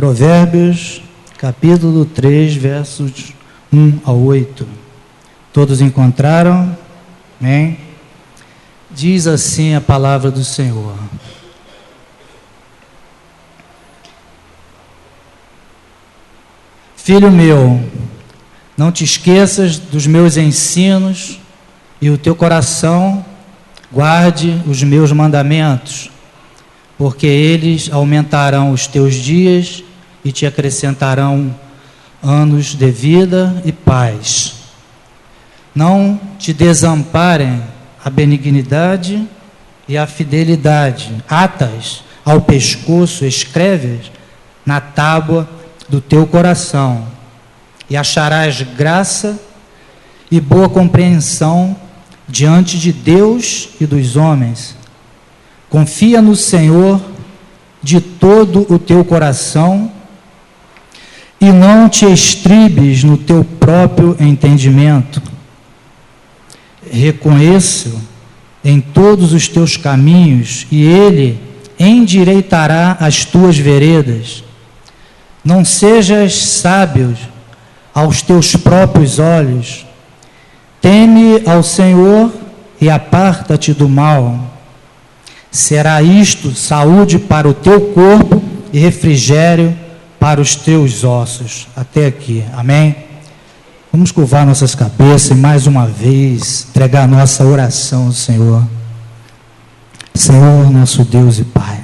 Provérbios, capítulo 3, versos 1 ao 8. Todos encontraram? Amém? Diz assim a palavra do Senhor. Filho meu, não te esqueças dos meus ensinos e o teu coração guarde os meus mandamentos, porque eles aumentarão os teus dias e te acrescentarão anos de vida e paz. Não te desamparem a benignidade e a fidelidade, atas ao pescoço, escreves na tábua do teu coração, e acharás graça e boa compreensão diante de Deus e dos homens. Confia no Senhor de todo o teu coração e não te estribes no teu próprio entendimento. Reconheça em todos os teus caminhos e Ele endireitará as tuas veredas. Não sejas sábio aos teus próprios olhos. Teme ao Senhor e aparta-te do mal. Será isto saúde para o teu corpo e refrigério para os teus ossos. Até aqui, amém? Vamos curvar nossas cabeças e mais uma vez entregar nossa oração ao Senhor. Senhor, nosso Deus e Pai.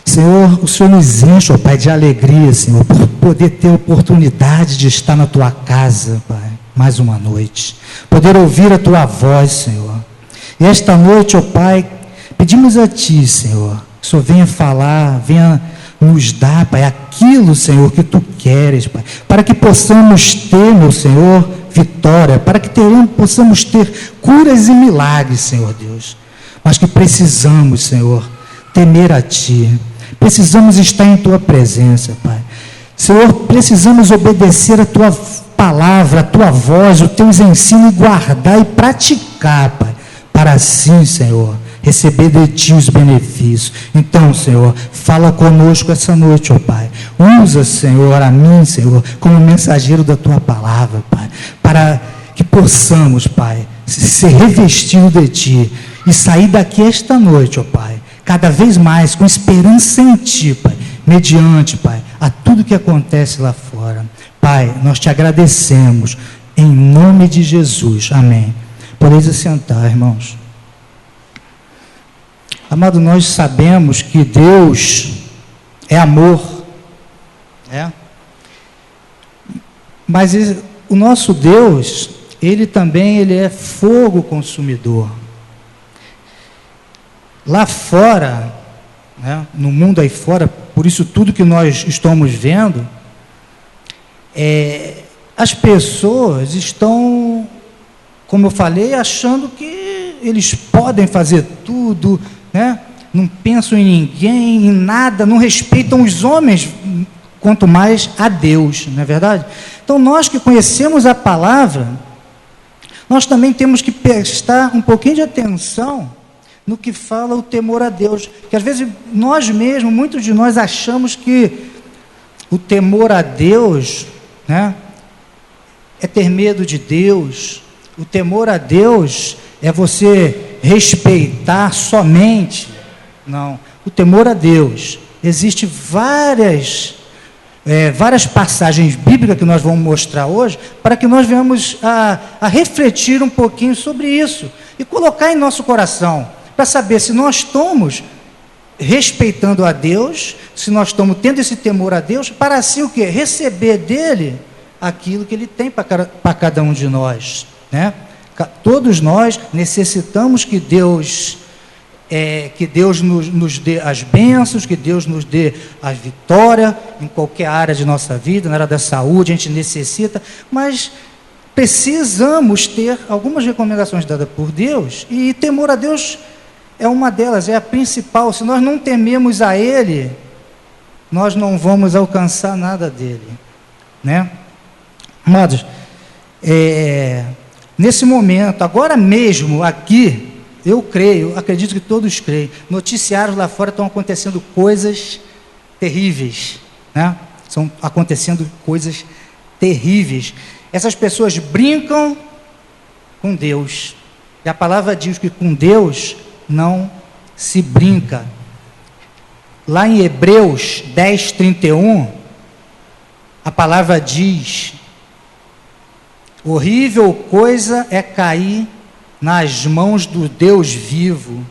Senhor, o Senhor nos enche, ó Pai, de alegria, Senhor, por poder ter a oportunidade de estar na Tua casa, Pai, mais uma noite. Poder ouvir a Tua voz, Senhor. E esta noite, ó Pai, pedimos a Ti, Senhor, que o Senhor venha falar, venha nos dar, Pai, aquilo, Senhor, que Tu queres, Pai, para que possamos ter, meu Senhor, vitória, para que possamos ter curas e milagres, Senhor Deus, mas que precisamos, Senhor, temer a Ti, precisamos estar em Tua presença, Pai. Senhor, precisamos obedecer a Tua palavra, a Tua voz, os Teus ensinos, e guardar e praticar, Pai, para assim, Senhor, receber de Ti os benefícios. Então, Senhor, fala conosco essa noite, ó Pai. Usa, Senhor, a mim, Senhor, como mensageiro da Tua palavra, Pai, para que possamos, Pai, ser revestido de Ti e sair daqui esta noite, ó Pai, cada vez mais com esperança em Ti, Pai, mediante, Pai, a tudo que acontece lá fora. Pai, nós Te agradecemos, em nome de Jesus. Amém. Podeis assentar, irmãos. Amado, nós sabemos que Deus é amor, mas o nosso Deus, Ele também é fogo consumidor. Lá fora, no mundo aí fora, por isso tudo que nós estamos vendo, as pessoas estão, como eu falei, achando que eles podem fazer tudo, não pensam em ninguém, em nada, não respeitam os homens, quanto mais a Deus, não é verdade? Então nós que conhecemos a palavra, nós também temos que prestar um pouquinho de atenção no que fala o temor a Deus, que às vezes nós mesmos, muitos de nós achamos que o temor a Deus, é ter medo de Deus. O temor a Deus é você respeitar somente. Não, o temor a Deus, existe várias passagens bíblicas que nós vamos mostrar hoje, para que nós venhamos a refletir um pouquinho sobre isso, e colocar em nosso coração, para saber se nós estamos respeitando a Deus, se nós estamos tendo esse temor a Deus, para assim o quê? Receber dele aquilo que Ele tem para cada um de nós, Todos nós necessitamos que Deus nos dê as bênçãos, que Deus nos dê a vitória em qualquer área de nossa vida, na área da saúde, a gente necessita, mas precisamos ter algumas recomendações dadas por Deus, e temor a Deus é uma delas, é a principal. Se nós não tememos a Ele, nós não vamos alcançar nada dele, Amados, nesse momento, agora mesmo, aqui, eu acredito que todos creem, noticiários lá fora estão acontecendo coisas terríveis, né? Estão acontecendo coisas terríveis. Essas pessoas brincam com Deus. E a palavra diz que com Deus não se brinca. Lá em Hebreus 10:31, a palavra diz: horrível coisa é cair nas mãos do Deus vivo.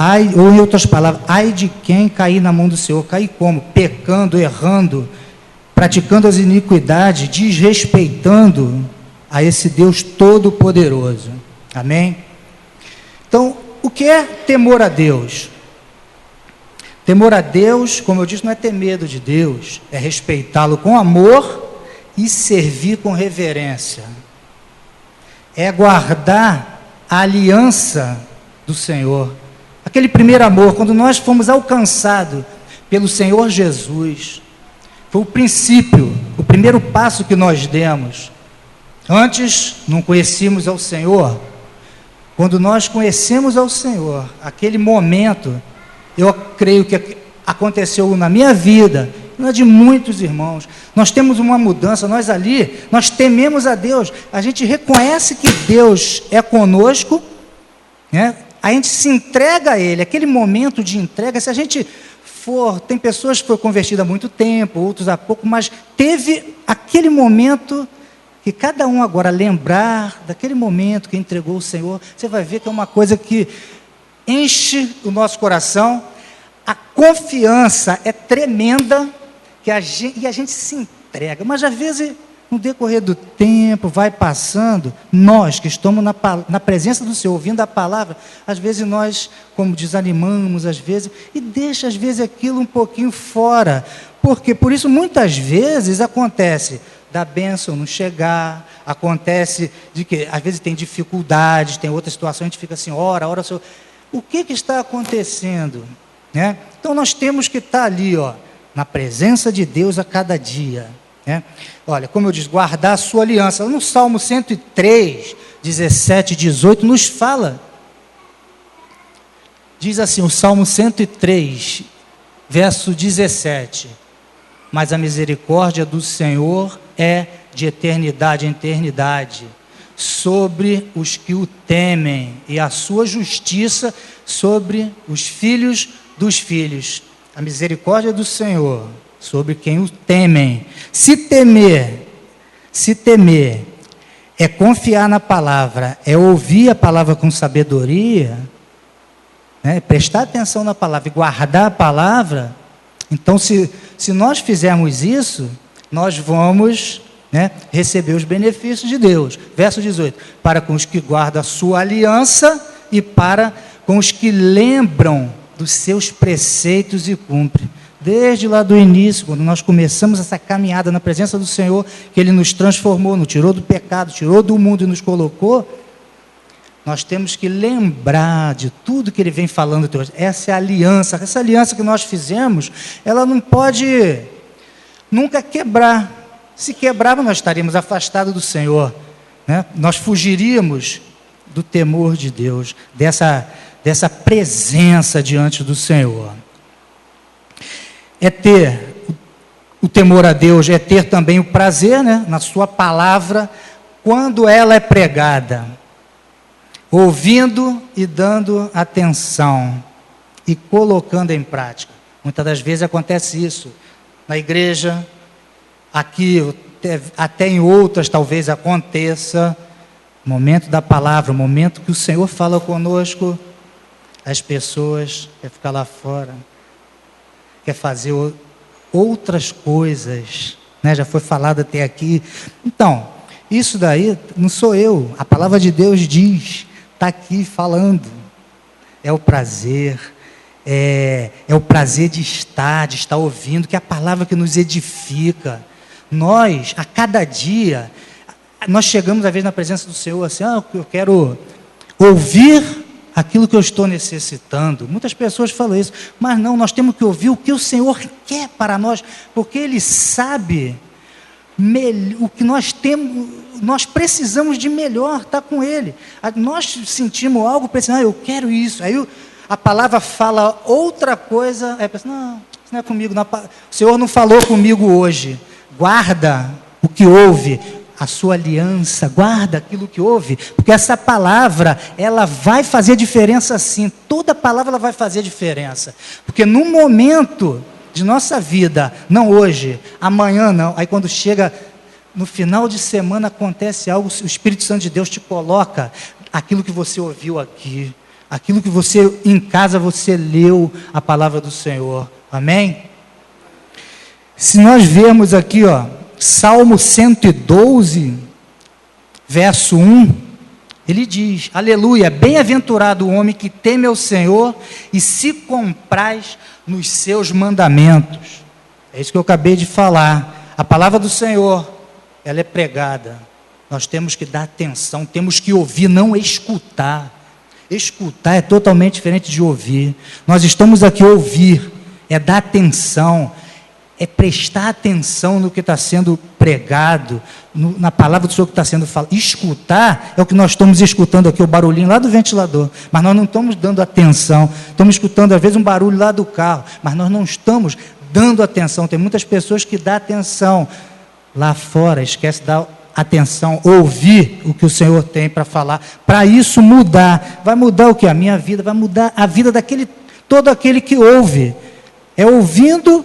Ai, ou em outras palavras, ai de quem cair na mão do Senhor. Cair como? Pecando, errando, praticando as iniquidades, desrespeitando a esse Deus todo-poderoso. Amém? Então, o que é temor a Deus? Temor a Deus, como eu disse, não é ter medo de Deus, é respeitá-lo com amor e servir com reverência. É guardar a aliança do Senhor. Aquele primeiro amor, quando nós fomos alcançados pelo Senhor Jesus, foi o princípio, o primeiro passo que nós demos. Antes não conhecíamos ao Senhor. Quando nós conhecemos ao Senhor, aquele momento, eu creio que aconteceu na minha vida, na de muitos irmãos. Nós temos uma mudança, nós tememos a Deus, a gente reconhece que Deus é conosco, né? A gente se entrega a Ele, aquele momento de entrega. Se a gente for, tem pessoas que foram convertidas há muito tempo, outros há pouco, mas teve aquele momento que cada um agora lembrar daquele momento que entregou o Senhor, você vai ver que é uma coisa que enche o nosso coração. A confiança é tremenda e a gente se entrega, mas às vezes no decorrer do tempo, vai passando, nós que estamos na presença do Senhor, ouvindo a palavra, às vezes nós, como desanimamos, às vezes, e deixa às vezes aquilo um pouquinho fora, porque por isso muitas vezes acontece da bênção não chegar, acontece de que às vezes tem dificuldades, tem outra situação, a gente fica assim, ora, Senhor, o que está acontecendo? Né? Então nós temos que estar ali, na presença de Deus a cada dia. Olha, como eu disse, guardar a sua aliança. No Salmo 103, 17 e 18, nos fala. Diz assim, o Salmo 103, verso 17. Mas a misericórdia do Senhor é de eternidade em eternidade, sobre os que o temem, e a sua justiça sobre os filhos dos filhos. A misericórdia do Senhor sobre quem o temem. Se temer é confiar na palavra, é ouvir a palavra com sabedoria, né? Prestar atenção na palavra e guardar a palavra. Então, se nós fizermos isso, nós vamos, né, receber os benefícios de Deus. Verso 18, para com os que guardam a sua aliança e para com os que lembram dos seus preceitos e cumprem. Desde lá do início, quando nós começamos essa caminhada na presença do Senhor, que Ele nos transformou, nos tirou do pecado, tirou do mundo e nos colocou, nós temos que lembrar de tudo que Ele vem falando de hoje. Essa é a aliança, essa aliança que nós fizemos, ela não pode nunca quebrar. Se quebrar, nós estaríamos afastados do Senhor, né? Nós fugiríamos do temor de Deus, dessa presença diante do Senhor. É ter o temor a Deus, é ter também o prazer, né, na sua palavra, quando ela é pregada, ouvindo e dando atenção, e colocando em prática. Muitas das vezes acontece isso, na igreja, aqui, até em outras talvez aconteça, momento da palavra, o momento que o Senhor fala conosco, as pessoas querem ficar lá fora, quer fazer outras coisas, né? Já foi falado até aqui. Então, isso daí não sou eu, a palavra de Deus diz, está aqui falando, é o prazer, é o prazer de estar ouvindo, que é a palavra que nos edifica. Nós, a cada dia, nós chegamos às vezes na presença do Senhor assim, eu quero ouvir aquilo que eu estou necessitando. Muitas pessoas falam isso, mas não, nós temos que ouvir o que o Senhor quer para nós, porque Ele sabe o que nós temos, nós precisamos de melhor, está com Ele. Nós sentimos algo, pensando, eu quero isso, aí a palavra fala outra coisa, aí pensa, não, isso não é comigo, não, o Senhor não falou comigo hoje. Guarda o que ouve, a sua aliança, guarda aquilo que ouve, porque essa palavra, ela vai fazer diferença sim, toda palavra ela vai fazer diferença, porque no momento de nossa vida, não hoje, amanhã não, aí quando chega no final de semana acontece algo, o Espírito Santo de Deus te coloca aquilo que você ouviu aqui, aquilo que você, em casa você leu a palavra do Senhor, amém? Se nós vermos aqui, Salmo 112, verso 1, ele diz, aleluia, bem-aventurado o homem que teme ao Senhor e se compraz nos seus mandamentos. É isso que eu acabei de falar. A palavra do Senhor, ela é pregada. Nós temos que dar atenção, temos que ouvir, não escutar. Escutar é totalmente diferente de ouvir. Nós estamos aqui a ouvir, é dar atenção, é prestar atenção no que está sendo pregado, na palavra do Senhor que está sendo falada. Escutar é o que nós estamos escutando aqui, o barulhinho lá do ventilador, mas nós não estamos dando atenção, estamos escutando às vezes um barulho lá do carro, mas nós não estamos dando atenção. Tem muitas pessoas que dão atenção lá fora, esquece de dar atenção, ouvir o que o Senhor tem para falar, para isso mudar. Vai mudar o que? A minha vida, vai mudar a vida todo aquele que ouve. É ouvindo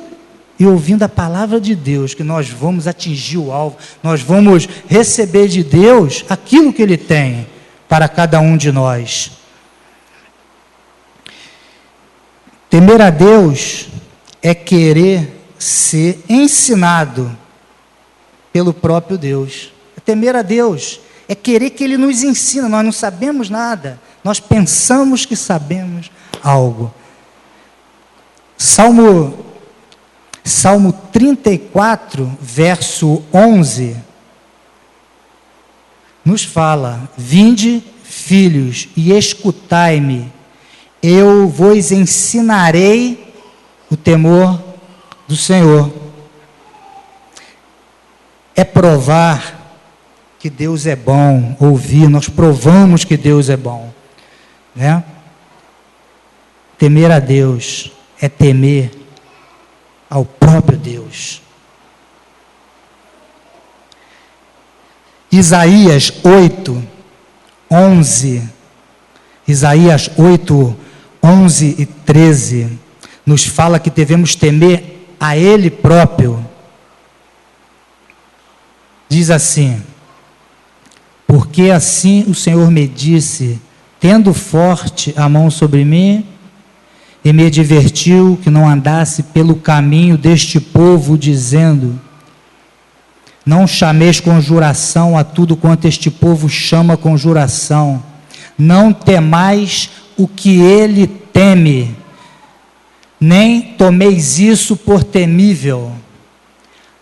e ouvindo a palavra de Deus que nós vamos atingir o alvo, nós vamos receber de Deus aquilo que Ele tem para cada um de nós. Temer a Deus é querer ser ensinado pelo próprio Deus. Temer a Deus é querer que Ele nos ensine. Nós não sabemos nada, nós pensamos que sabemos algo. Salmo 34, verso 11, nos fala, vinde, filhos, e escutai-me, eu vos ensinarei o temor do Senhor. É provar que Deus é bom, ouvir, nós provamos que Deus é bom, né? Temer a Deus é temer ao próprio Deus. Isaías 8, 11, Isaías 8, 11 e 13, nos fala que devemos temer a Ele próprio. Diz assim, porque assim o Senhor me disse, tendo forte a mão sobre mim, e me advertiu que não andasse pelo caminho deste povo, dizendo, não chameis conjuração a tudo quanto este povo chama conjuração, não temais o que ele teme, nem tomeis isso por temível.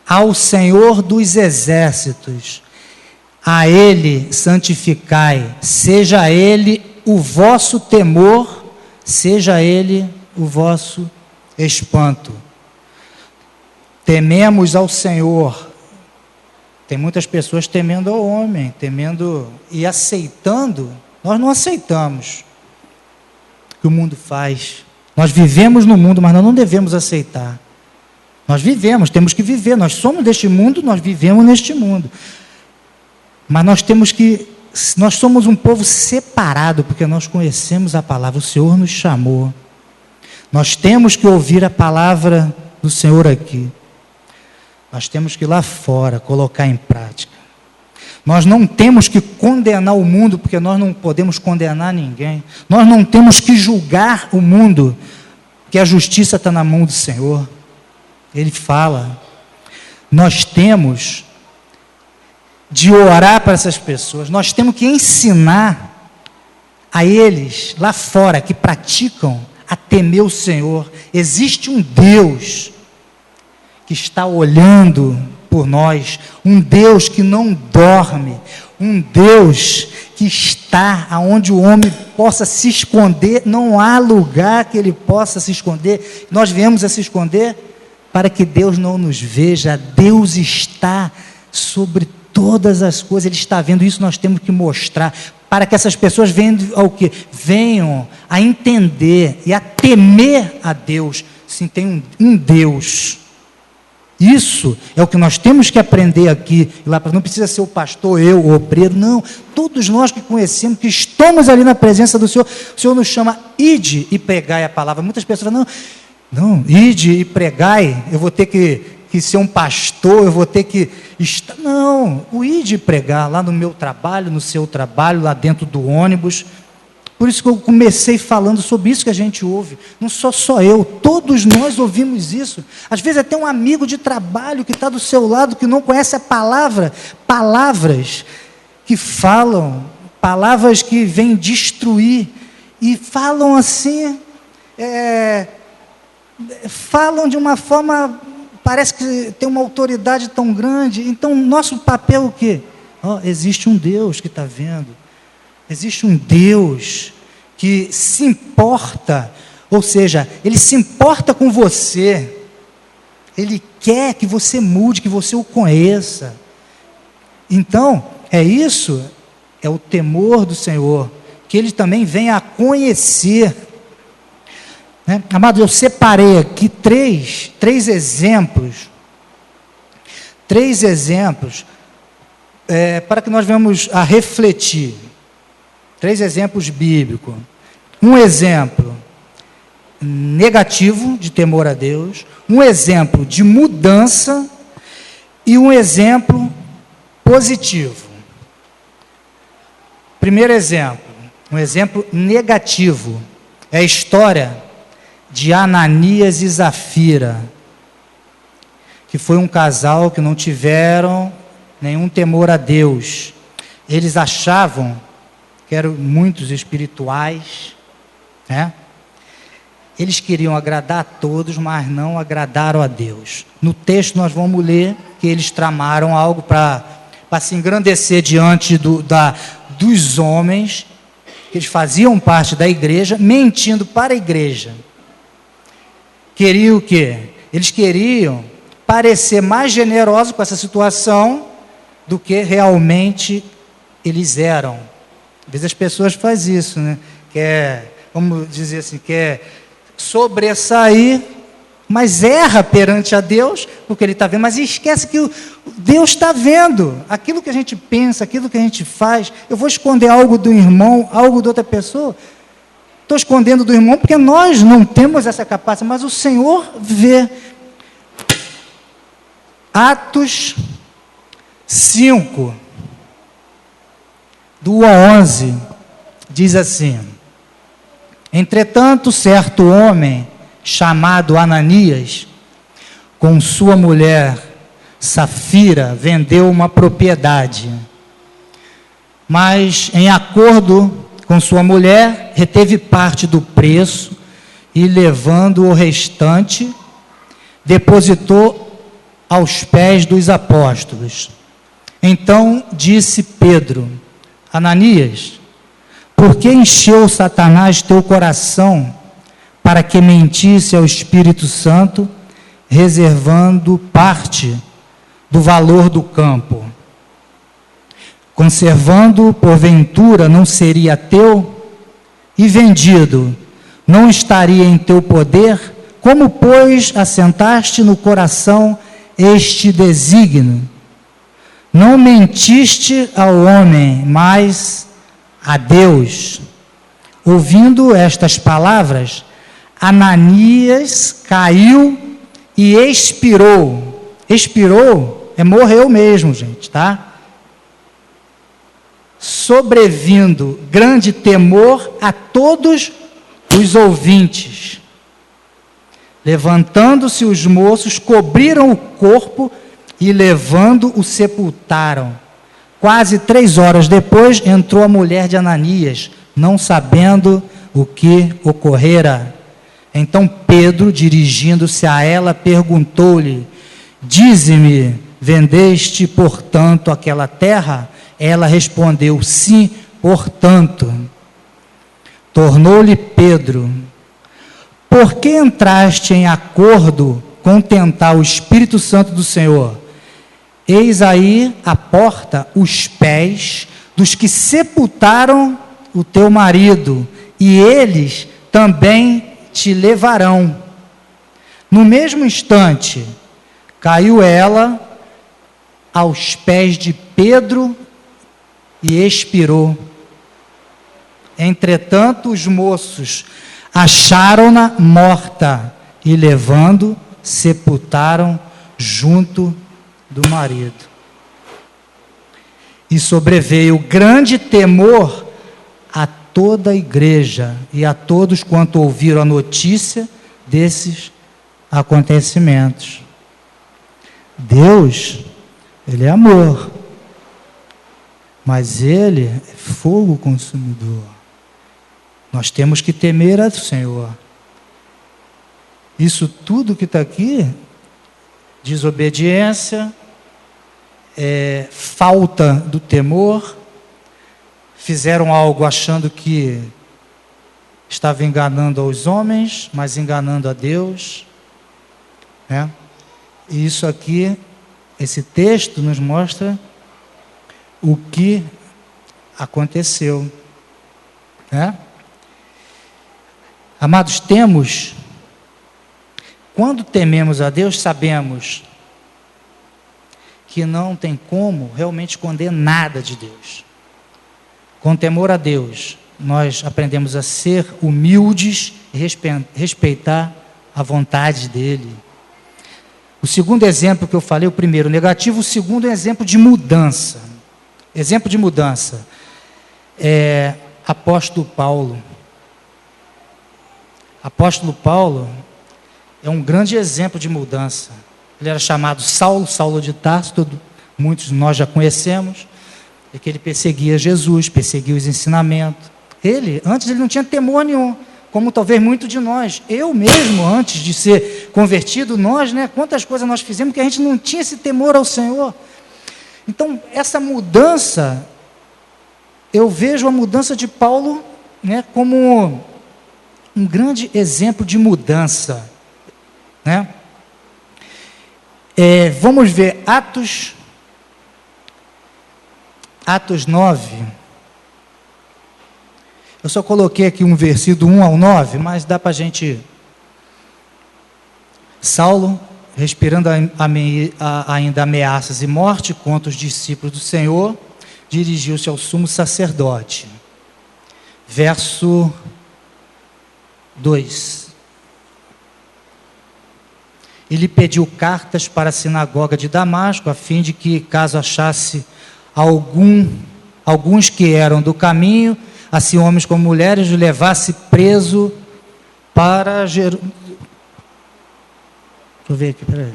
Ao Senhor dos exércitos, a Ele santificai, seja Ele o vosso temor, seja Ele o vosso espanto. Tememos ao Senhor. Tem muitas pessoas temendo ao homem, temendo e aceitando. Nós não aceitamos o que o mundo faz. Nós vivemos no mundo, mas nós não devemos aceitar. Nós vivemos, temos que viver. Nós somos deste mundo, nós vivemos neste mundo. Mas nós somos um povo separado, porque nós conhecemos a palavra, o Senhor nos chamou. Nós temos que ouvir a palavra do Senhor aqui. Nós temos que ir lá fora, colocar em prática. Nós não temos que condenar o mundo, porque nós não podemos condenar ninguém. Nós não temos que julgar o mundo, porque a justiça está na mão do Senhor. Ele fala. Nós temos de orar para essas pessoas, nós temos que ensinar a eles lá fora que praticam a temer o Senhor. Existe um Deus que está olhando por nós, um Deus que não dorme, um Deus que está aonde o homem possa se esconder, não há lugar que ele possa se esconder. Nós viemos a se esconder para que Deus não nos veja. Deus está sobre todas as coisas, Ele está vendo isso, nós temos que mostrar. para que essas pessoas venham a entender e a temer a Deus. Sim, tem um Deus. Isso é o que nós temos que aprender aqui. Não precisa ser o pastor, eu, o obreiro, não. Todos nós que conhecemos, que estamos ali na presença do Senhor, o Senhor nos chama, ide e pregai a palavra. Muitas pessoas falam, não, ide e pregai, eu vou ter que ser um pastor, eu vou ter que estar. Não, o ide e pregar, lá no meu trabalho, no seu trabalho, lá dentro do ônibus. Por isso que eu comecei falando sobre isso que a gente ouve. Não só eu, todos nós ouvimos isso. Às vezes até um amigo de trabalho que está do seu lado, que não conhece a palavra, palavras que falam, palavras que vêm destruir, e falam assim, falam de uma forma, parece que tem uma autoridade tão grande. Então, nosso papel é o quê? Existe um Deus que está vendo. Existe um Deus que se importa, ou seja, Ele se importa com você. Ele quer que você mude, que você o conheça. Então, é isso, é o temor do Senhor, que Ele também venha a conhecer. Amado, eu separei aqui três exemplos, para que nós venhamos a refletir. 3 exemplos bíblicos. Um exemplo negativo de temor a Deus, um exemplo de mudança e um exemplo positivo. Primeiro exemplo, um exemplo negativo, é a história de Ananias e Zafira, que foi um casal que não tiveram nenhum temor a Deus. Eles achavam que eram muitos espirituais, né? Eles queriam agradar a todos, mas não agradaram a Deus. No texto nós vamos ler que eles tramaram algo para se engrandecer diante dos homens, que eles faziam parte da igreja, mentindo para a igreja. Queriam o quê? Eles queriam parecer mais generosos com essa situação do que realmente eles eram. Às vezes as pessoas fazem isso, né? Vamos dizer assim, quer sobressair, mas erra perante a Deus, porque Ele está vendo, mas esquece que Deus está vendo aquilo que a gente pensa, aquilo que a gente faz. Eu vou esconder algo do irmão, algo de outra pessoa? Estou escondendo do irmão porque nós não temos essa capacidade, mas o Senhor vê. Atos 5, do 1 a 11, diz assim: entretanto, certo homem, chamado Ananias, com sua mulher Safira, vendeu uma propriedade, mas em acordo com sua mulher, reteve parte do preço e, levando o restante, depositou aos pés dos apóstolos. Então disse Pedro: Ananias, por que encheu Satanás teu coração para que mentisse ao Espírito Santo, reservando parte do valor do campo? Conservando, porventura, não seria teu? E vendido, não estaria em teu poder? Como, pois, assentaste no coração este desígnio? Não mentiste ao homem, mas a Deus. Ouvindo estas palavras, Ananias caiu e expirou. Expirou morreu mesmo, gente, tá? Sobrevindo grande temor a todos os ouvintes. Levantando-se os moços, cobriram o corpo e, levando, o sepultaram. Quase 3 horas depois, entrou a mulher de Ananias, não sabendo o que ocorrera. Então Pedro, dirigindo-se a ela, perguntou-lhe: dize-me, vendeste, portanto, aquela terra? Ela respondeu: sim, portanto. Tornou-lhe Pedro: por que entraste em acordo com tentar o Espírito Santo do Senhor? Eis aí a porta, os pés dos que sepultaram o teu marido, e eles também te levarão. No mesmo instante, caiu ela aos pés de Pedro e expirou. Entretanto, os moços acharam-na morta e, levando, sepultaram junto do marido. E sobreveio grande temor a toda a igreja e a todos quanto ouviram a notícia desses acontecimentos. Deus, Ele é amor, mas Ele é fogo consumidor. Nós temos que temer ao Senhor. Isso tudo que está aqui, desobediência, falta do temor, fizeram algo achando que estava enganando aos homens, mas enganando a Deus, né? E isso aqui, esse texto nos mostra o que aconteceu, né? Amados, quando tememos a Deus, sabemos que não tem como realmente esconder nada de Deus. Com temor a Deus, nós aprendemos a ser humildes e respeitar a vontade dEle. O segundo exemplo que eu falei, o primeiro negativo, o segundo é exemplo de mudança. Exemplo de mudança. Apóstolo Paulo. Apóstolo Paulo é um grande exemplo de mudança. Ele era chamado Saulo de Tarso, muitos de nós já conhecemos, é que ele perseguia Jesus, perseguia os ensinamentos. Antes ele não tinha temor nenhum, como talvez muitos de nós. Eu mesmo, antes de ser convertido, nós, né, quantas coisas nós fizemos que a gente não tinha esse temor ao Senhor. Então, essa mudança, eu vejo a mudança de Paulo, né, como um grande exemplo de mudança, né? Vamos ver Atos 9. Eu só coloquei aqui um versículo 1 ao 9, mas dá para a gente... Saulo, respirando ainda ameaças e morte contra os discípulos do Senhor, dirigiu-se ao sumo sacerdote. Verso 2. Ele pediu cartas para a sinagoga de Damasco, a fim de que, caso achasse alguns que eram do caminho, assim homens como mulheres, o levasse preso para Jerusalém. Deixa eu ver aqui, peraí.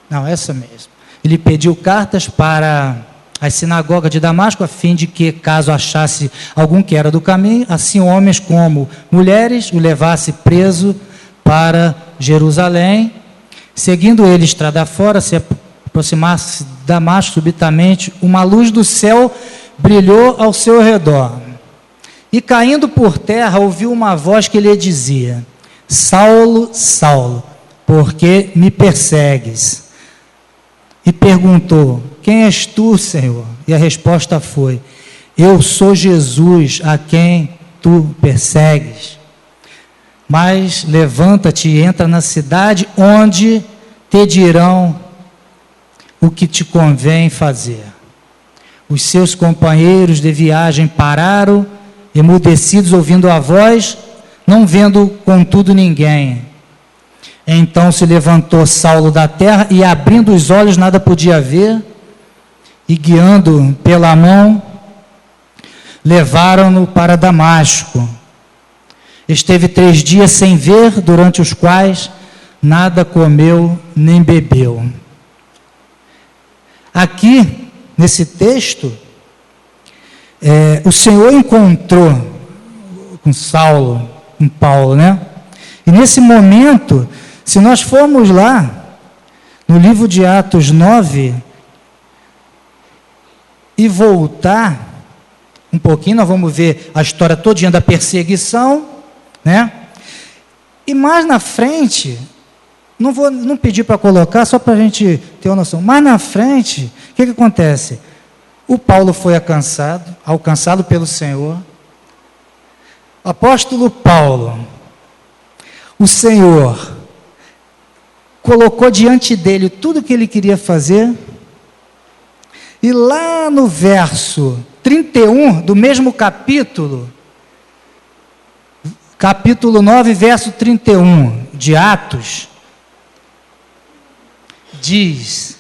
Não, essa mesmo. Ele pediu cartas para a sinagoga de Damasco, a fim de que, caso achasse algum que era do caminho, assim homens como mulheres, o levasse preso para Jerusalém. Seguindo ele estrada fora, se aproximasse de Damasco, subitamente, uma luz do céu brilhou ao seu redor. E caindo por terra, ouviu uma voz que lhe dizia: Saulo, Saulo, por que me persegues? E perguntou: quem és tu, Senhor? E a resposta foi: eu sou Jesus, a quem tu persegues. Mas levanta-te e entra na cidade, onde te dirão o que te convém fazer. Os seus companheiros de viagem pararam, emudecidos, ouvindo a voz, não vendo, contudo, ninguém. Então se levantou Saulo da terra, e abrindo os olhos nada podia ver, e guiando pela mão, levaram-no para Damasco. Esteve 3 dias sem ver, durante os quais nada comeu nem bebeu. Aqui, nesse texto, o Senhor encontrou com Saulo, com Paulo, né? E nesse momento, se nós formos lá, no livro de Atos 9, e voltar um pouquinho, nós vamos ver a história todinha da perseguição, né? E mais na frente, não pedir para colocar, só para a gente ter uma noção. Mas na frente, o que acontece? O Paulo foi alcançado pelo Senhor. O apóstolo Paulo, o Senhor colocou diante dele tudo o que ele queria fazer, e lá no verso 31 do mesmo capítulo 9, verso 31 de Atos, diz: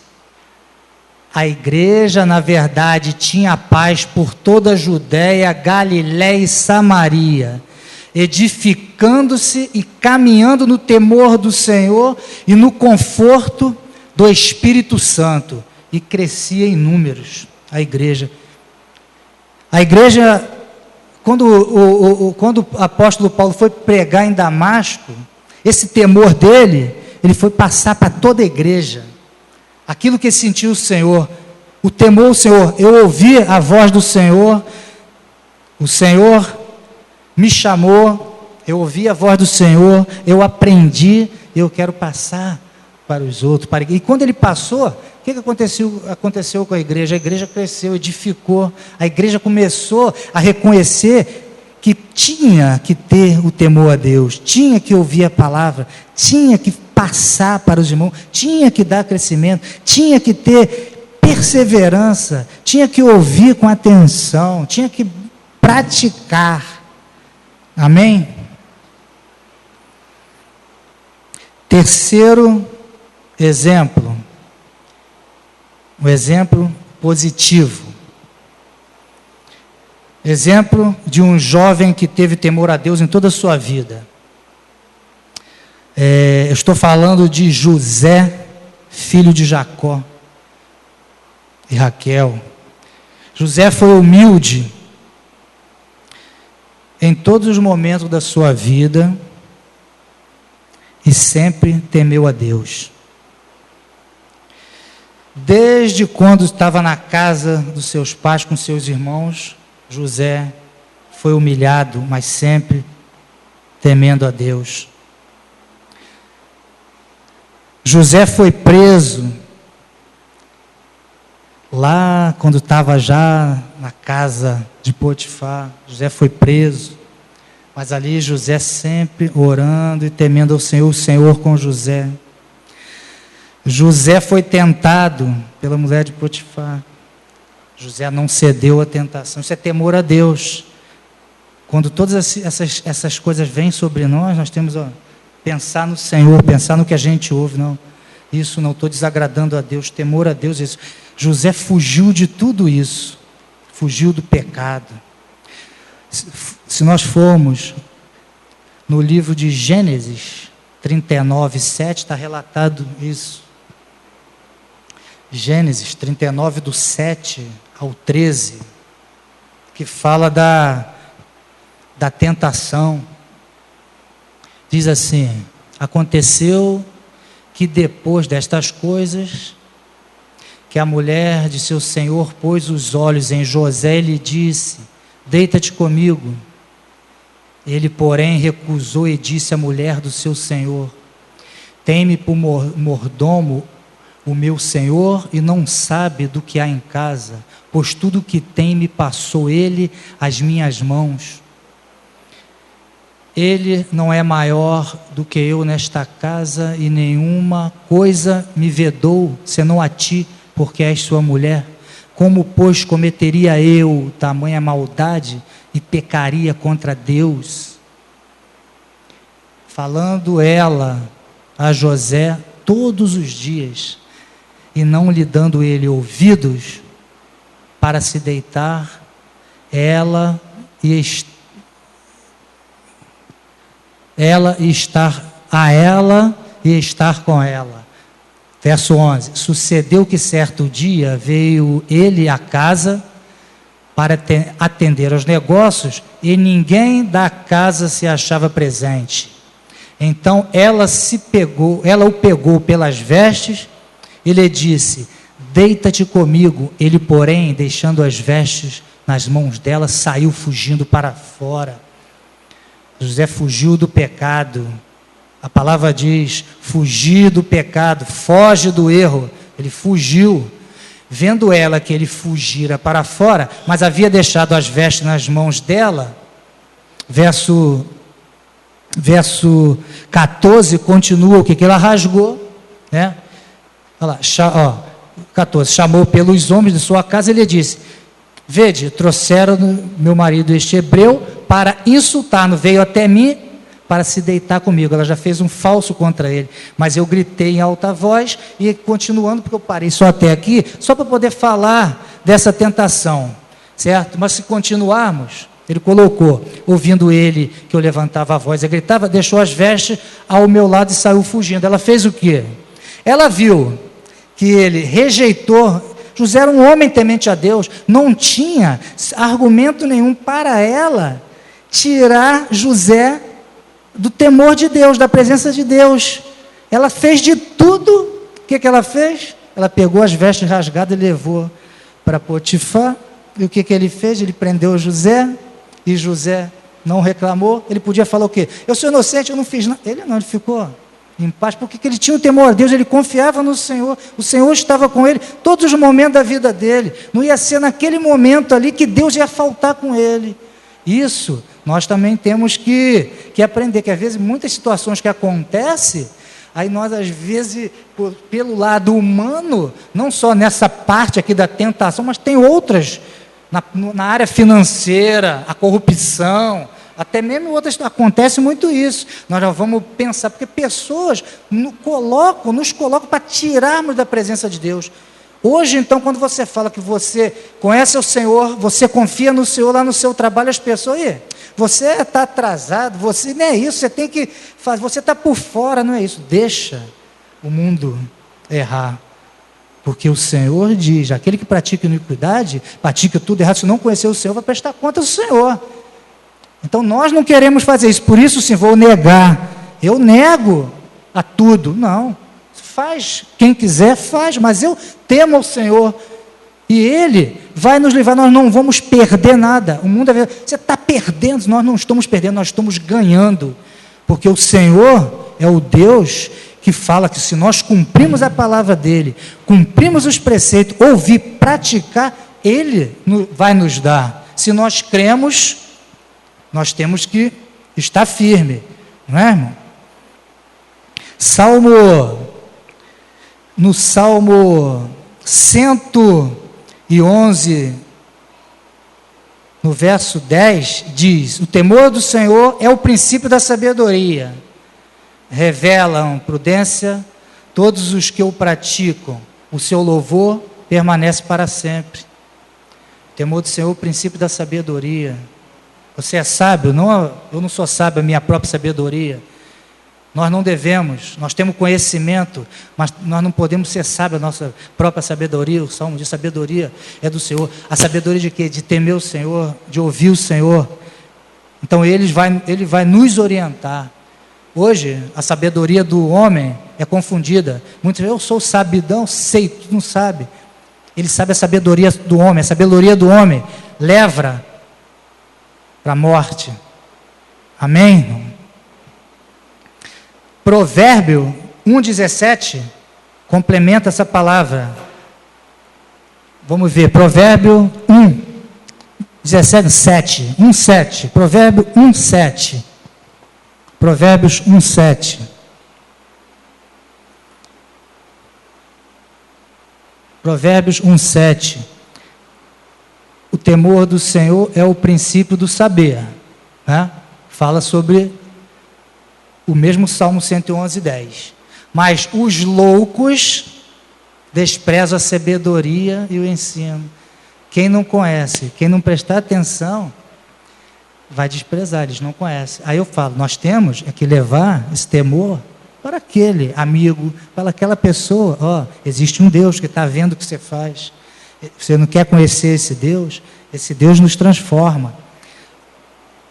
a igreja, na verdade, tinha paz por toda a Judéia, Galiléia e Samaria, edificando-se e caminhando no temor do Senhor e no conforto do Espírito Santo, e crescia em números a igreja. A igreja, quando o apóstolo Paulo foi pregar em Damasco, esse temor dele, ele foi passar para toda a igreja. Aquilo que sentiu o Senhor, o temor do Senhor, eu ouvi a voz do Senhor, o Senhor me chamou, eu ouvi a voz do Senhor, eu aprendi, eu quero passar para os outros. E quando ele passou, o que aconteceu com a igreja? A igreja cresceu, edificou, a igreja começou a reconhecer que tinha que ter o temor a Deus, tinha que ouvir a palavra, tinha que passar para os irmãos, tinha que dar crescimento, tinha que ter perseverança, tinha que ouvir com atenção, tinha que praticar. Amém? Terceiro exemplo, um exemplo positivo. Exemplo de um jovem que teve temor a Deus em toda a sua vida. Eu estou falando de José, filho de Jacó e Raquel. José foi humilde em todos os momentos da sua vida e sempre temeu a Deus. Desde quando estava na casa dos seus pais com seus irmãos, José foi humilhado, mas sempre temendo a Deus. José foi preso lá quando estava já na casa de Potifar. José foi preso, mas ali José sempre orando e temendo ao Senhor, o Senhor com José. José foi tentado pela mulher de Potifar. José não cedeu à tentação. Isso é temor a Deus. Quando todas essas coisas vêm sobre nós temos pensar no Senhor, pensar no que a gente ouve. Não, isso não estou desagradando a Deus, temor a Deus. Isso. José fugiu de tudo isso, fugiu do pecado. Se nós formos no livro de Gênesis 39, 7, está relatado isso. Gênesis 39, do 7 ao 13, que fala da tentação. Diz assim: aconteceu que depois destas coisas, que a mulher de seu senhor pôs os olhos em José e lhe disse: deita-te comigo. Ele, porém, recusou e disse à mulher do seu senhor: tem-me por mordomo o meu senhor e não sabe do que há em casa, pois tudo o que tem me passou ele às minhas mãos. Ele não é maior do que eu nesta casa, e nenhuma coisa me vedou, senão a ti, porque és sua mulher. Como, pois, cometeria eu tamanha maldade e pecaria contra Deus? Falando ela a José todos os dias, e não lhe dando ele ouvidos para se deitar, ela e estar com ela. Verso 11: sucedeu que certo dia veio ele à casa para atender aos negócios, e ninguém da casa se achava presente. Então ela o pegou pelas vestes e lhe disse: deita-te comigo. Ele, porém, deixando as vestes nas mãos dela, saiu fugindo para fora. José fugiu do pecado. A palavra diz, fugir do pecado, foge do erro. Ele fugiu. Vendo ela que ele fugira para fora, mas havia deixado as vestes nas mãos dela, verso 14 continua o que ela rasgou, né? Olha lá, 14, chamou pelos homens de sua casa e lhe disse, vede, trouxeram meu marido este hebreu para insultar-no, veio até mim para se deitar comigo. Ela já fez um falso contra ele, mas eu gritei em alta voz, e continuando, porque eu parei só até aqui, só para poder falar dessa tentação, certo? Mas se continuarmos, ele colocou, ouvindo ele que eu levantava a voz e gritava, deixou as vestes ao meu lado e saiu fugindo. Ela fez o quê? Ela viu que ele rejeitou. José era um homem temente a Deus, não tinha argumento nenhum para ela tirar José do temor de Deus, da presença de Deus. Ela fez de tudo. O que ela fez? Ela pegou as vestes rasgadas e levou para Potifar. E o que ele fez? Ele prendeu José, e José não reclamou. Ele podia falar o quê? Eu sou inocente, eu não fiz nada. Ele ficou em paz, porque ele tinha o temor a Deus, ele confiava no Senhor, o Senhor estava com ele, todos os momentos da vida dele, não ia ser naquele momento ali que Deus ia faltar com ele. Isso, nós também temos que aprender, que às vezes muitas situações que acontecem, aí nós às vezes, pelo lado humano, não só nessa parte aqui da tentação, mas tem outras, na área financeira, a corrupção, até mesmo outras, acontece muito isso. Nós já vamos pensar, porque pessoas nos colocam para tirarmos da presença de Deus. Hoje, então, quando você fala que você conhece o Senhor, você confia no Senhor lá no seu trabalho, as pessoas, você está atrasado, você não é isso, você tem que fazer, você está por fora, não é isso. Deixa o mundo errar. Porque o Senhor diz, aquele que pratica iniquidade, pratica tudo errado, se não conhecer o Senhor, vai prestar conta do Senhor. Então nós não queremos fazer isso, por isso sim, vou negar. Eu nego a tudo. Não, faz, quem quiser faz, mas eu temo ao Senhor. E Ele vai nos livrar, nós não vamos perder nada. O mundo, você está perdendo, nós não estamos perdendo, nós estamos ganhando. Porque o Senhor é o Deus que fala que se nós cumprimos a palavra dEle, cumprimos os preceitos, ouvir, praticar, Ele vai nos dar. Se nós cremos, nós temos que estar firme, não é, irmão? No Salmo 111, no verso 10, diz, o temor do Senhor é o princípio da sabedoria, revelam prudência todos os que o praticam, o seu louvor permanece para sempre. O temor do Senhor é o princípio da sabedoria. Você é sábio? Não, eu não sou sábio, a minha própria sabedoria. Nós não devemos, nós temos conhecimento, mas nós não podemos ser sábios, a nossa própria sabedoria. O Salmo de sabedoria é do Senhor. A sabedoria de quê? De temer o Senhor, de ouvir o Senhor. Então Ele vai nos orientar. Hoje, a sabedoria do homem é confundida. Muitos dizem, eu sou sabidão, sei, tu não sabe. Ele sabe a sabedoria do homem. A sabedoria do homem leva para a morte. Amém? Provérbio 1,17 complementa essa palavra. Vamos ver, Provérbio 1,17, 1,7. Provérbio 1,7. Provérbios 1,7. Provérbios 1,7. O temor do Senhor é o princípio do saber. Né? Fala sobre o mesmo Salmo 111,10. Mas os loucos desprezam a sabedoria e o ensino. Quem não conhece, quem não prestar atenção, vai desprezar, eles não conhecem. Aí eu falo, nós temos que levar esse temor para aquele amigo, para aquela pessoa. Existe um Deus que está vendo o que você faz. Você não quer conhecer esse Deus nos transforma.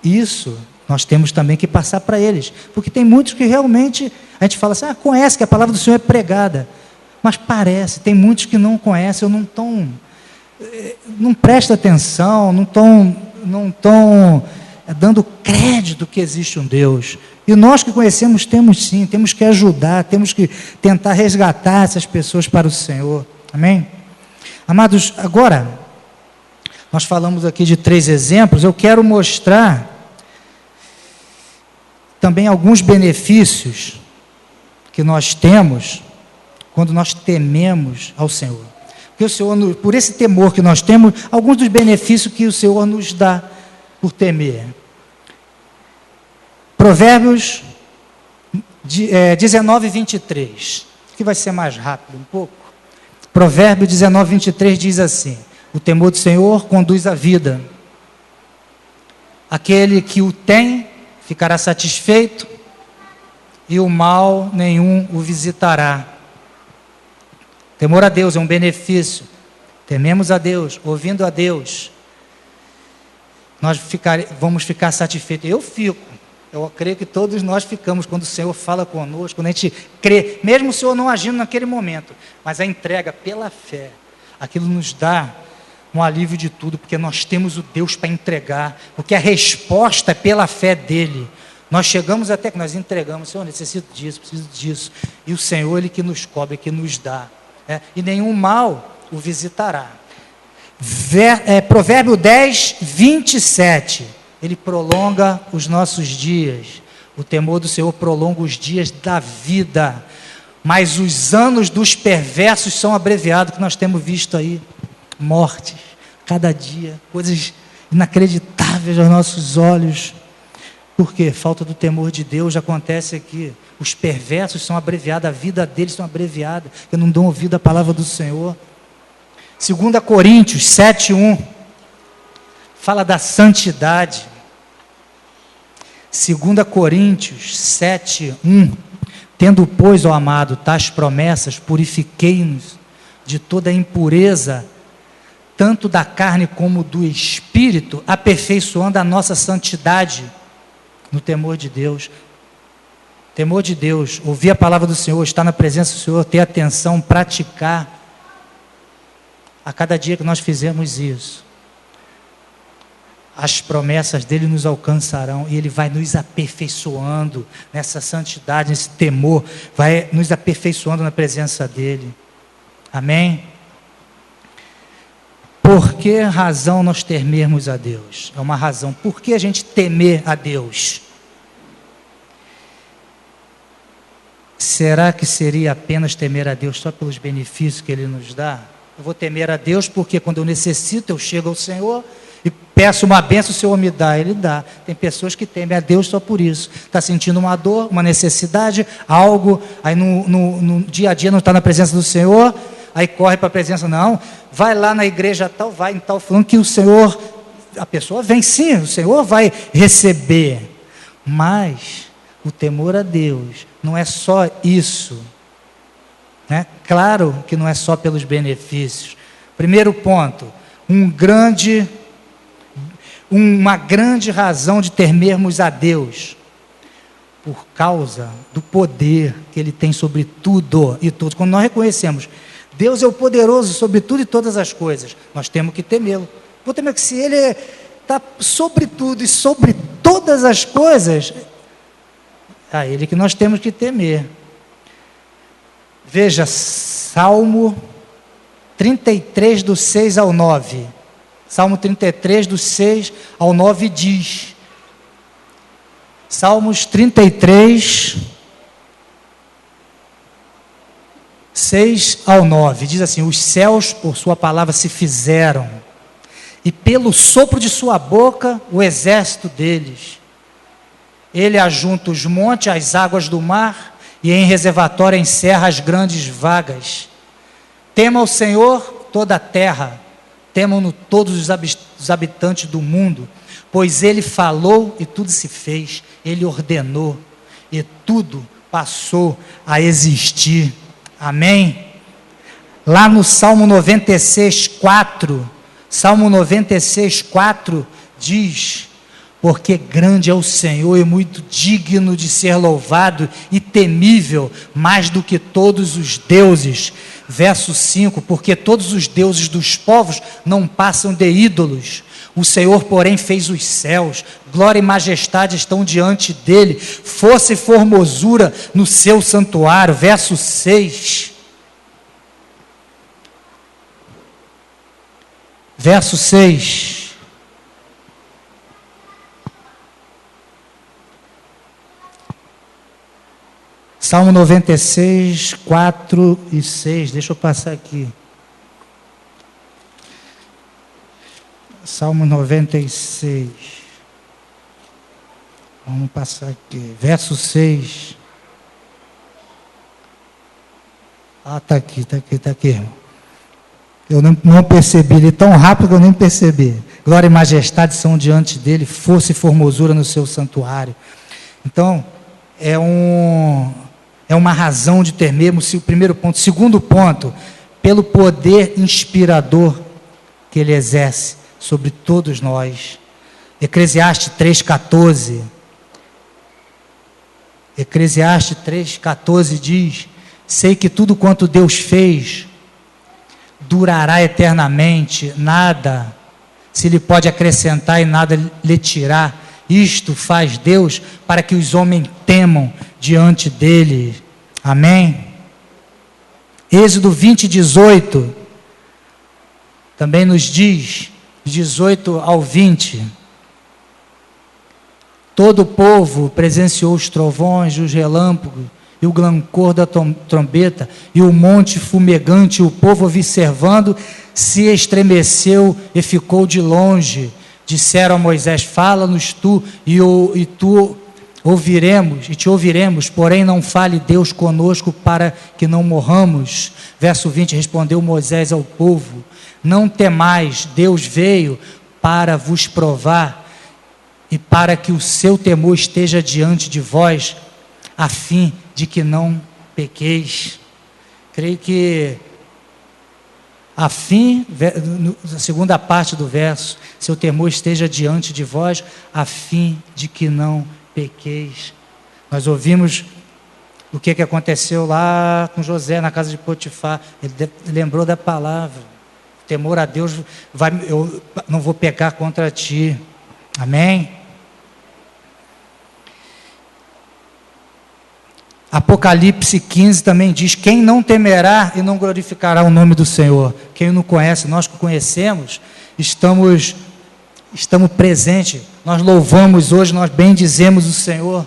Isso nós temos também que passar para eles, porque tem muitos que realmente, a gente fala assim, conhece que a palavra do Senhor é pregada, mas parece, tem muitos que não conhecem, não prestam atenção, não estão dando crédito que existe um Deus. E nós que conhecemos, temos sim, temos que ajudar, temos que tentar resgatar essas pessoas para o Senhor. Amém? Amados, agora, nós falamos aqui de 3 exemplos, eu quero mostrar também alguns benefícios que nós temos quando nós tememos ao Senhor. Porque o Senhor, por esse temor que nós temos, alguns dos benefícios que o Senhor nos dá por temer. Provérbios 19, 23. Que vai ser mais rápido um pouco. Provérbios 19, 23 diz assim: o temor do Senhor conduz à vida. Aquele que o tem ficará satisfeito, e o mal nenhum o visitará. Temor a Deus é um benefício. Tememos a Deus, ouvindo a Deus, nós vamos ficar satisfeitos. Eu creio que todos nós ficamos quando o Senhor fala conosco, quando a gente crê, mesmo o Senhor não agindo naquele momento, mas a entrega pela fé, aquilo nos dá um alívio de tudo, porque nós temos o Deus para entregar, porque a resposta é pela fé dEle. Nós chegamos até que nós entregamos, Senhor, necessito disso, preciso disso, e o Senhor, Ele que nos cobre, que nos dá, e nenhum mal o visitará. Provérbio 10, 27, Ele prolonga os nossos dias. O temor do Senhor prolonga os dias da vida, mas os anos dos perversos são abreviados, que nós temos visto aí, mortes, cada dia, coisas inacreditáveis aos nossos olhos. Por quê? Falta do temor de Deus acontece aqui. Os perversos são abreviados, a vida deles são abreviada, que não dão ouvido à palavra do Senhor. 2 Coríntios 7:1 fala da santidade. 2 Coríntios 7:1 tendo, pois, ó amado, tais promessas, purifiquei-nos de toda impureza, tanto da carne como do espírito, aperfeiçoando a nossa santidade no temor de Deus. Temor de Deus, ouvir a palavra do Senhor, estar na presença do Senhor, ter atenção, praticar. A cada dia que nós fizermos isso, as promessas dele nos alcançarão e ele vai nos aperfeiçoando nessa santidade, nesse temor, vai nos aperfeiçoando na presença dele. Amém? Por que razão nós temermos a Deus? É uma razão. Por que a gente temer a Deus? Será que seria apenas temer a Deus só pelos benefícios que Ele nos dá? Eu vou temer a Deus porque quando eu necessito, eu chego ao Senhor e peço uma bênção, o Senhor me dá, Ele dá. Tem pessoas que temem a Deus só por isso. Está sentindo uma dor, uma necessidade, algo, aí no dia a dia não está na presença do Senhor, aí corre para a presença, não, vai lá na igreja tal, vai em tal falando que o Senhor, a pessoa vem sim, o Senhor vai receber, mas o temor a Deus não é só isso, né? Claro que não é só pelos benefícios. Primeiro ponto, uma grande razão de temermos a Deus, por causa do poder que Ele tem sobre tudo e todos. Quando nós reconhecemos, Deus é o poderoso sobre tudo e todas as coisas, nós temos que temê-lo. Vou temer que se Ele está sobre tudo e sobre todas as coisas, a Ele que nós temos que temer. Veja, Salmo 33, do 6 ao 9. Salmo 33, do 6 ao 9 diz. Salmos 33, 6 ao 9. Diz assim: os céus por sua palavra se fizeram, e pelo sopro de sua boca o exército deles. Ele ajunta os montes às águas do mar, e em reservatório encerra as grandes vagas. Tema o Senhor toda a terra, temam-no todos os habitantes do mundo, pois Ele falou e tudo se fez, Ele ordenou e tudo passou a existir. Amém? Lá no Salmo 96, 4, Salmo 96, 4 diz: porque grande é o Senhor e muito digno de ser louvado e temível, mais do que todos os deuses. Verso 5, porque todos os deuses dos povos não passam de ídolos, O Senhor, porém, fez os céus, glória e majestade estão diante dele, força e formosura no seu santuário. Verso 6. Verso 6. Salmo 96, 4 e 6. Deixa eu passar aqui. Salmo 96. Vamos passar aqui. Verso 6. Está aqui, está aqui, está aqui. Eu não percebi, ele é tão rápido que eu nem percebi. Glória e majestade são diante dele, força e formosura no seu santuário. Então, é uma razão de temermos, o primeiro ponto. Segundo ponto, pelo poder inspirador que ele exerce sobre todos nós. Eclesiastes 3,14. Eclesiastes 3,14 diz: sei que tudo quanto Deus fez durará eternamente, nada se lhe pode acrescentar e nada lhe tirar. Isto faz Deus para que os homens temam diante dele. Amém? Êxodo 20, 18 também nos diz, 18 ao 20: todo o povo presenciou os trovões, os relâmpagos e o glancor da trombeta e o monte fumegante. O povo, observando, se estremeceu e ficou de longe. Disseram a Moisés: fala-nos tu e tu ouviremos, e te ouviremos, porém não fale Deus conosco para que não morramos. Verso 20, respondeu Moisés ao povo: não temais, Deus veio para vos provar e para que o seu temor esteja diante de vós, a fim de que não pequeis. Creio que a fim, na segunda parte do verso, seu temor esteja diante de vós, a fim de que não pequeis. Nós ouvimos o que aconteceu lá com José na casa de Potifar. Ele lembrou da palavra: temor a Deus, eu não vou pecar contra ti. Amém? Apocalipse 15 também diz: quem não temerá e não glorificará o nome do Senhor? Quem não conhece, nós que conhecemos, estamos presentes, nós louvamos hoje, nós bendizemos o Senhor.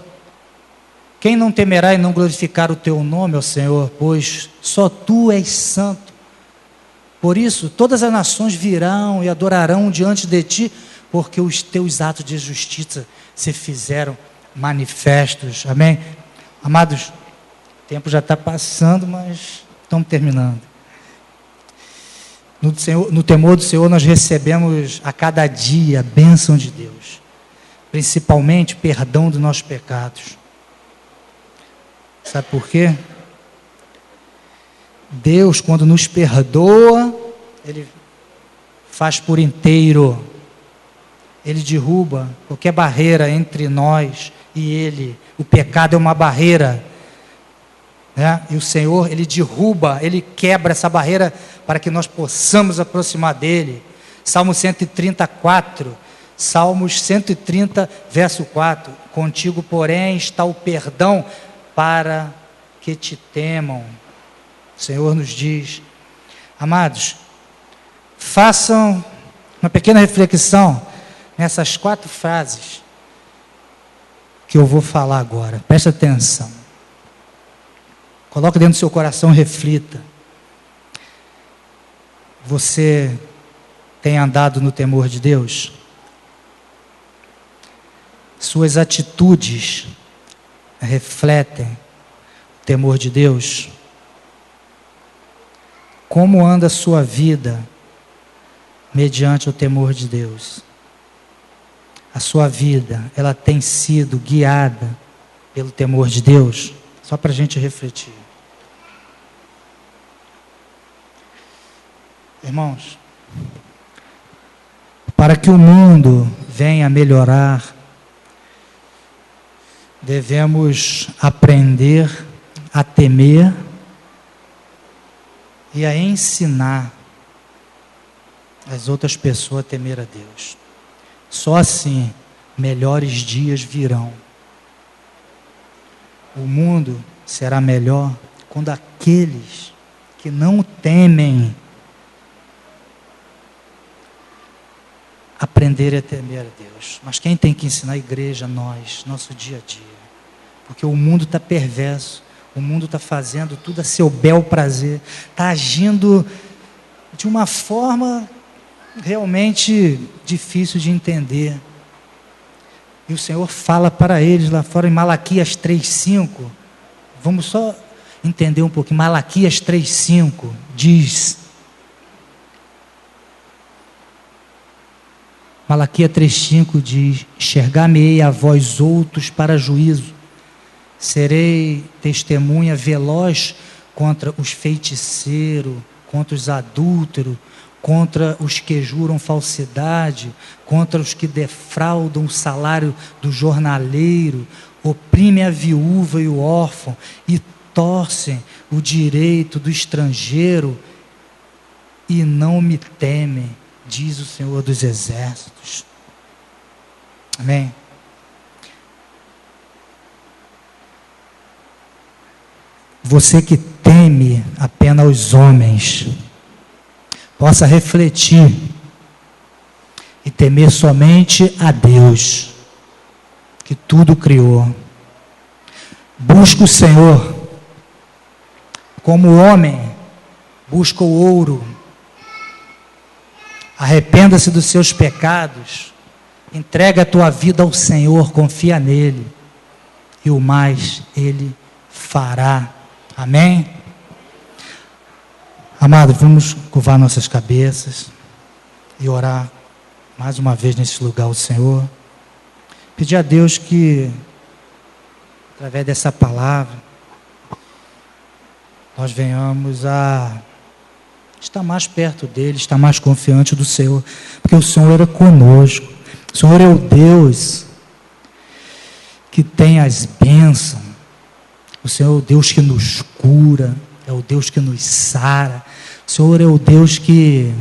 Quem não temerá e não glorificar o teu nome, ó Senhor? Pois só tu és santo. Por isso, todas as nações virão e adorarão diante de ti, porque os teus atos de justiça se fizeram manifestos. Amém? Amados, o tempo já está passando, mas estamos terminando. No temor do Senhor nós recebemos a cada dia a bênção de Deus, principalmente perdão dos nossos pecados. Sabe por quê? Deus, quando nos perdoa, Ele faz por inteiro. Ele derruba qualquer barreira entre nós e Ele. O pecado é uma barreira, né? E o Senhor, Ele derruba, Ele quebra essa barreira para que nós possamos aproximar dEle. Salmo 134, Salmos 130, verso 4: contigo, porém, está o perdão para que te temam. O Senhor nos diz. Amados, façam uma pequena reflexão nessas 4 frases que eu vou falar agora. Preste atenção. Coloque dentro do seu coração e reflita. Você tem andado no temor de Deus? Suas atitudes refletem o temor de Deus? Como anda a sua vida mediante o temor de Deus? A sua vida, ela tem sido guiada pelo temor de Deus? Só para a gente refletir. Irmãos, para que o mundo venha a melhorar, devemos aprender a temer e a ensinar as outras pessoas a temer a Deus. Só assim, melhores dias virão. O mundo será melhor quando aqueles que não temem aprenderem a temer a Deus. Mas quem tem que ensinar a igreja? Nós, nosso dia a dia. Porque o mundo está perverso, o mundo está fazendo tudo a seu bel prazer, está agindo de uma forma realmente difícil de entender. E o Senhor fala para eles lá fora em Malaquias 3,5. Vamos só entender um pouquinho. Malaquias 3,5 diz: Malaquias 3,5 diz: enxergar-me-ei a vós outros para juízo, serei testemunha veloz contra os feiticeiros, contra os adúlteros, contra os que juram falsidade, contra os que defraudam o salário do jornaleiro, oprimem a viúva e o órfão, e torcem o direito do estrangeiro, e não me temem, diz o Senhor dos Exércitos. Amém? Você que teme apenas os homens, possa refletir e temer somente a Deus, que tudo criou. Busca o Senhor, como o homem busca o ouro. Arrependa-se dos seus pecados, entrega a tua vida ao Senhor, confia nele, e o mais Ele fará. Amém? Amado, vamos curvar nossas cabeças e orar mais uma vez nesse lugar ao Senhor. Pedir a Deus que, através dessa palavra, nós venhamos a estar mais perto dEle, estar mais confiante do Senhor, porque o Senhor é conosco. O Senhor é o Deus que tem as bênçãos. O Senhor é o Deus que nos cura, é o Deus que nos sara. O Senhor é o Deus que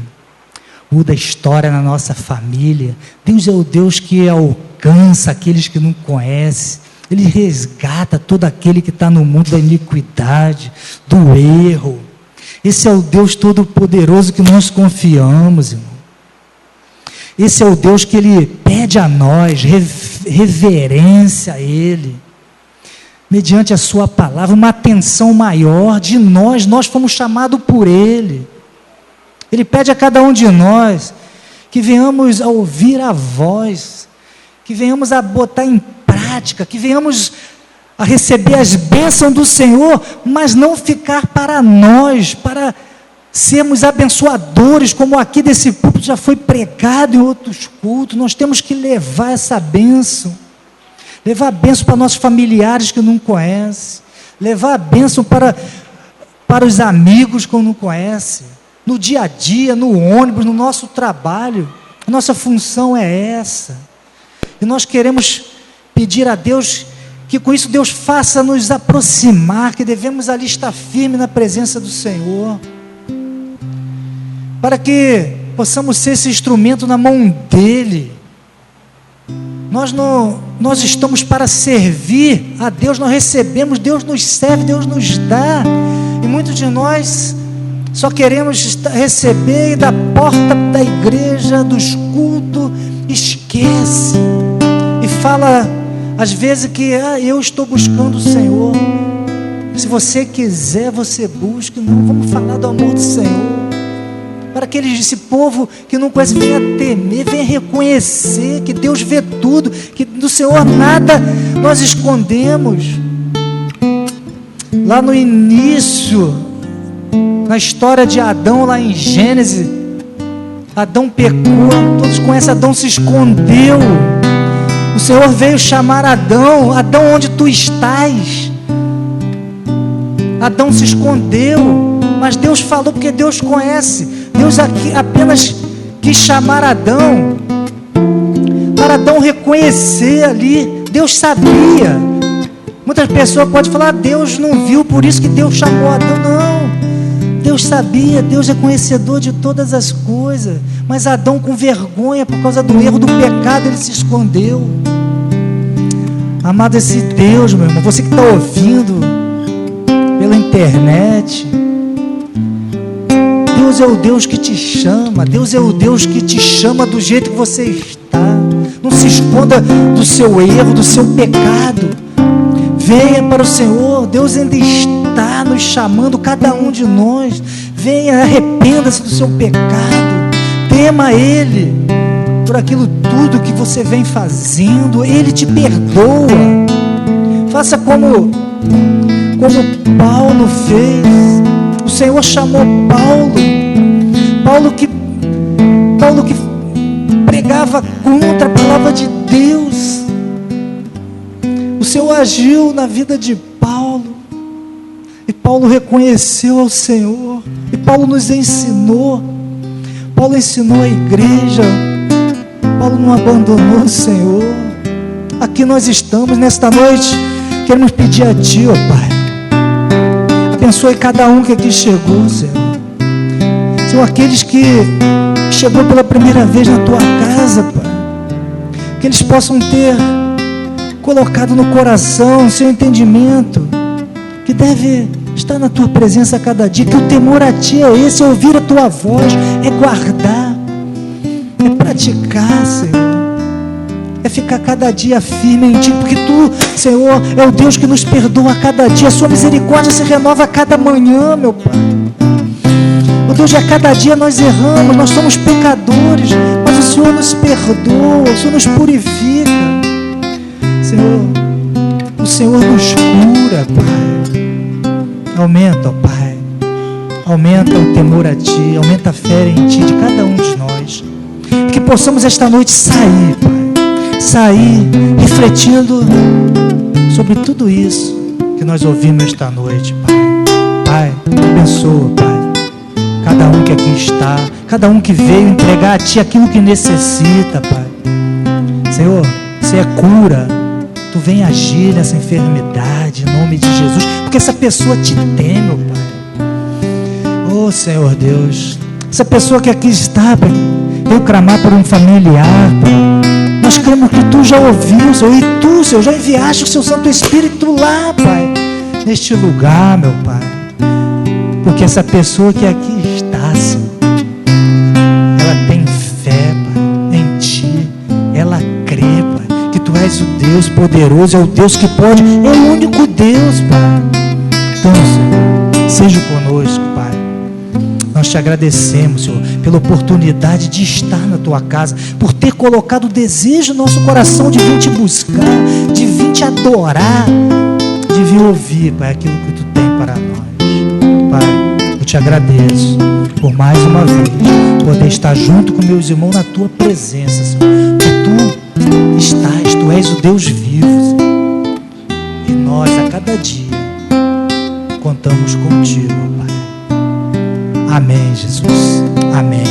muda a história na nossa família. Deus é o Deus que alcança aqueles que não conhecem. Ele resgata todo aquele que está no mundo da iniquidade, do erro. Esse é o Deus Todo-Poderoso que nós confiamos, irmão. Esse é o Deus que Ele pede a nós, reverência a Ele, mediante a sua palavra, uma atenção maior de nós fomos chamados por Ele. Ele pede a cada um de nós que venhamos a ouvir a voz, que venhamos a botar em prática, que venhamos a receber as bênçãos do Senhor, mas não ficar para nós, para sermos abençoadores, como aqui desse púlpito já foi pregado em outros cultos. Nós temos que levar essa bênção, levar a bênção para nossos familiares que não conhecem, levar a bênção para os amigos que não conhecem, no dia a dia, no ônibus, no nosso trabalho. A nossa função é essa, e nós queremos pedir a Deus que com isso Deus faça nos aproximar, que devemos ali estar firme na presença do Senhor, para que possamos ser esse instrumento na mão dEle. Nós estamos para servir a Deus, nós recebemos, Deus nos serve, Deus nos dá, e muitos de nós só queremos receber e da porta da igreja, dos cultos, esquece, e fala às vezes que eu estou buscando o Senhor. Se você quiser, você busque. Não, vamos falar do amor do Senhor, para que esse povo que não conhece venha temer, venha reconhecer que Deus vê tudo, que do Senhor nada nós escondemos. Lá no início, na história de Adão, lá em Gênesis, Adão pecou, todos conhecem, Adão se escondeu. O Senhor veio chamar Adão: Adão, onde tu estás? Adão se escondeu, mas Deus falou, porque Deus conhece. Deus aqui apenas quis chamar Adão, para Adão reconhecer ali. Deus sabia. Muitas pessoas podem falar: Deus não viu, por isso que Deus chamou Adão. Não, Deus sabia, Deus é conhecedor de todas as coisas. coisa. Mas Adão, com vergonha, por causa do erro, do pecado, ele se escondeu. Amado, esse Deus, meu irmão, você que está ouvindo pela internet, Deus é o Deus que te chama. Deus é o Deus que te chama do jeito que você está. Não se esconda do seu erro, do seu pecado. Venha para o Senhor. Deus ainda está nos chamando, cada um de nós. Venha, arrependa-se do seu pecado. Tema Ele por aquilo tudo que você vem fazendo. Ele te perdoa. Faça como Paulo fez. O Senhor chamou Paulo que pregava contra a palavra de Deus. O Senhor agiu na vida de Paulo, e Paulo reconheceu ao Senhor, e Paulo nos ensinou. Paulo ensinou a igreja. Paulo não abandonou o Senhor. Aqui nós estamos nesta noite, queremos pedir a Ti, ó Pai, abençoe cada um que aqui chegou, Senhor. Senhor, aqueles que chegou pela primeira vez na Tua casa, Pai, que eles possam ter colocado no coração o seu entendimento, que deve estar na Tua presença a cada dia, que o temor a Ti é esse, é ouvir a Tua voz, é guardar, é praticar, Senhor, é ficar cada dia firme em Ti, porque Tu, Senhor, é o Deus que nos perdoa a cada dia. A Sua misericórdia se renova a cada manhã, meu Pai. O Deus, a cada dia nós erramos, nós somos pecadores, mas o Senhor nos perdoa, o Senhor nos purifica. Senhor, o Senhor nos cura, Pai. Aumenta, ó Pai, aumenta o temor a Ti, aumenta a fé em Ti de cada um de nós. Que possamos esta noite sair, Pai, sair refletindo sobre tudo isso que nós ouvimos esta noite, Pai. Pai, abençoa, Pai, cada um que aqui está, cada um que veio entregar a Ti aquilo que necessita, Pai. Senhor, Você é cura. Tu vem agir nessa enfermidade em nome de Jesus, porque essa pessoa Te tem, meu Pai. Oh, Senhor Deus, essa pessoa que aqui está, Pai, veio clamar por um familiar, Pai. Nós cremos que Tu já ouviu, Senhor, e Tu, Senhor, já enviaste o Seu Santo Espírito lá, Pai, neste lugar, meu Pai, porque essa pessoa que aqui está, Senhor, ela tem fé, Pai, em Ti, ela crê, Pai, que Tu és o Deus poderoso, é o Deus que pode, é o único Deus, Pai. Então, Senhor, seja conosco, Pai. Nós Te agradecemos, Senhor, pela oportunidade de estar na Tua casa, por ter colocado o desejo no nosso coração de vir Te buscar, de vir Te adorar, de vir ouvir, Pai, aquilo que Tu tem para nós. Pai, eu Te agradeço por mais uma vez poder estar junto com meus irmãos na Tua presença, Senhor. Que Tu estás, Tu és o Deus vivo, Senhor. E nós, a cada dia, contamos contigo, Pai. Amém, Jesus. Amém.